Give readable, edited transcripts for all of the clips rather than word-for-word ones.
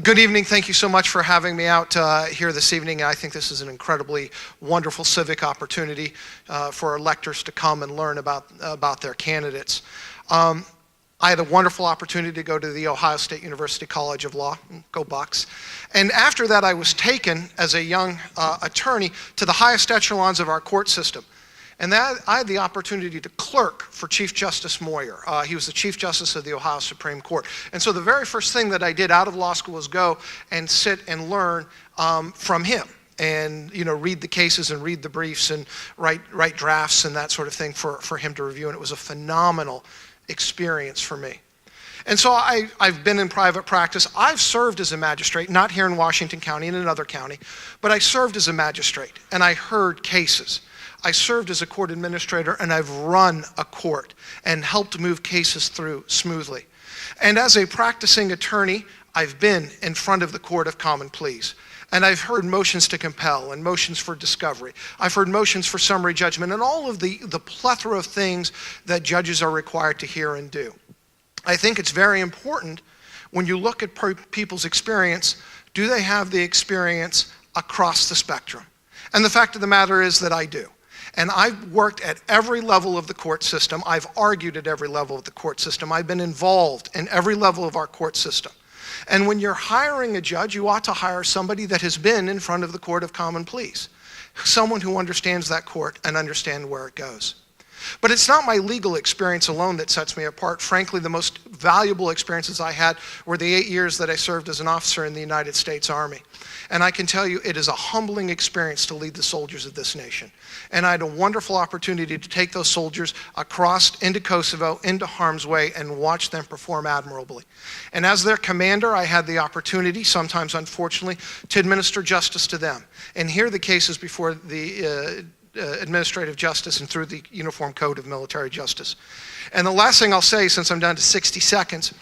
Good evening. Thank you so much for having me out here this evening. I think this is an incredibly wonderful civic opportunity for electors to come and learn about their candidates. I had a wonderful opportunity to go to the Ohio State University College of Law, go Bucks. And after that, I was taken as a young attorney to the highest echelons of our court system. And I had the opportunity to clerk for Chief Justice Moyer. He was the Chief Justice of the Ohio Supreme Court. And so the very first thing that I did out of law school was go and sit and learn from him and read the cases and read the briefs and write drafts and that sort of thing for him to review. And it was a phenomenal experience for me. And so I've been in private practice. I've served as a magistrate, not here in Washington County, in another county, but I served as a magistrate and I heard cases. I served as a court administrator and I've run a court and helped move cases through smoothly. And as a practicing attorney, I've been in front of the Court of Common Pleas. And I've heard motions to compel and motions for discovery. I've heard motions for summary judgment and all of the plethora of things that judges are required to hear and do. I think it's very important when you look at people's experience, do they have the experience across the spectrum? And the fact of the matter is that I do. And I've worked at every level of the court system. I've argued at every level of the court system. I've been involved in every level of our court system. And when you're hiring a judge, you ought to hire somebody that has been in front of the Court of Common Pleas, someone who understands that court and understands where it goes. But it's not my legal experience alone that sets me apart. Frankly, the most valuable experiences I had were the 8 years that I served as an officer in the United States Army. And I can tell you, it is a humbling experience to lead the soldiers of this nation. And I had a wonderful opportunity to take those soldiers across into Kosovo, into harm's way, and watch them perform admirably. And as their commander, I had the opportunity, sometimes unfortunately, to administer justice to them and hear the cases before the administrative justice and through the Uniform Code of Military Justice. And the last thing I'll say, since I'm down to 60 seconds,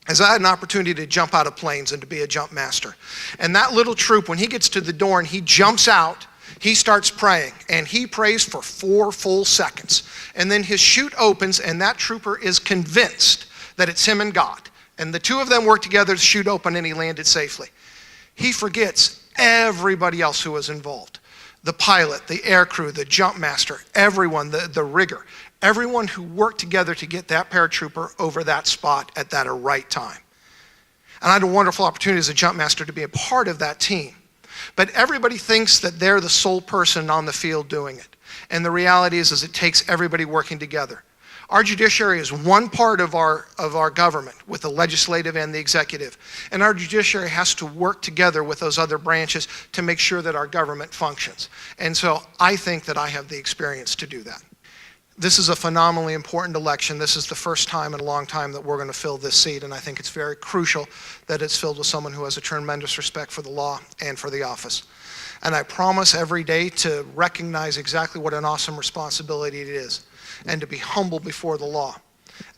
is I had an opportunity to jump out of planes and to be a jump master. And that little troop, when he gets to the door and he jumps out, he starts praying, and he prays for 4 full seconds. And then his chute opens, and that trooper is convinced that it's him and God. And the two of them work together to chute open, and he landed safely. He forgets everybody else who was involved. The pilot, the air crew, the jump master, everyone, the rigger, everyone who worked together to get that paratrooper over that spot at that right time. And I had a wonderful opportunity as a jump master to be a part of that team. But everybody thinks that they're the sole person on the field doing it. And the reality is it takes everybody working together. Our judiciary is one part of our government with the legislative and the executive. And our judiciary has to work together with those other branches to make sure that our government functions. And so I think that I have the experience to do that. This is a phenomenally important election. This is the first time in a long time that we're going to fill this seat, and I think it's very crucial that it's filled with someone who has a tremendous respect for the law and for the office. And I promise every day to recognize exactly what an awesome responsibility it is, and to be humble before the law.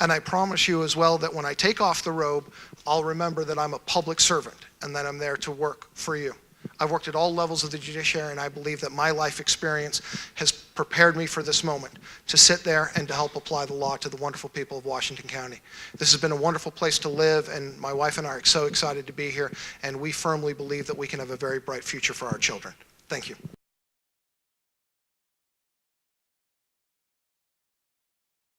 And I promise you as well that when I take off the robe, I'll remember that I'm a public servant and that I'm there to work for you. I've worked at all levels of the judiciary, and I believe that my life experience has prepared me for this moment to sit there and to help apply the law to the wonderful people of Washington County. This has been a wonderful place to live, and my wife and I are so excited to be here, and we firmly believe that we can have a very bright future for our children. Thank you.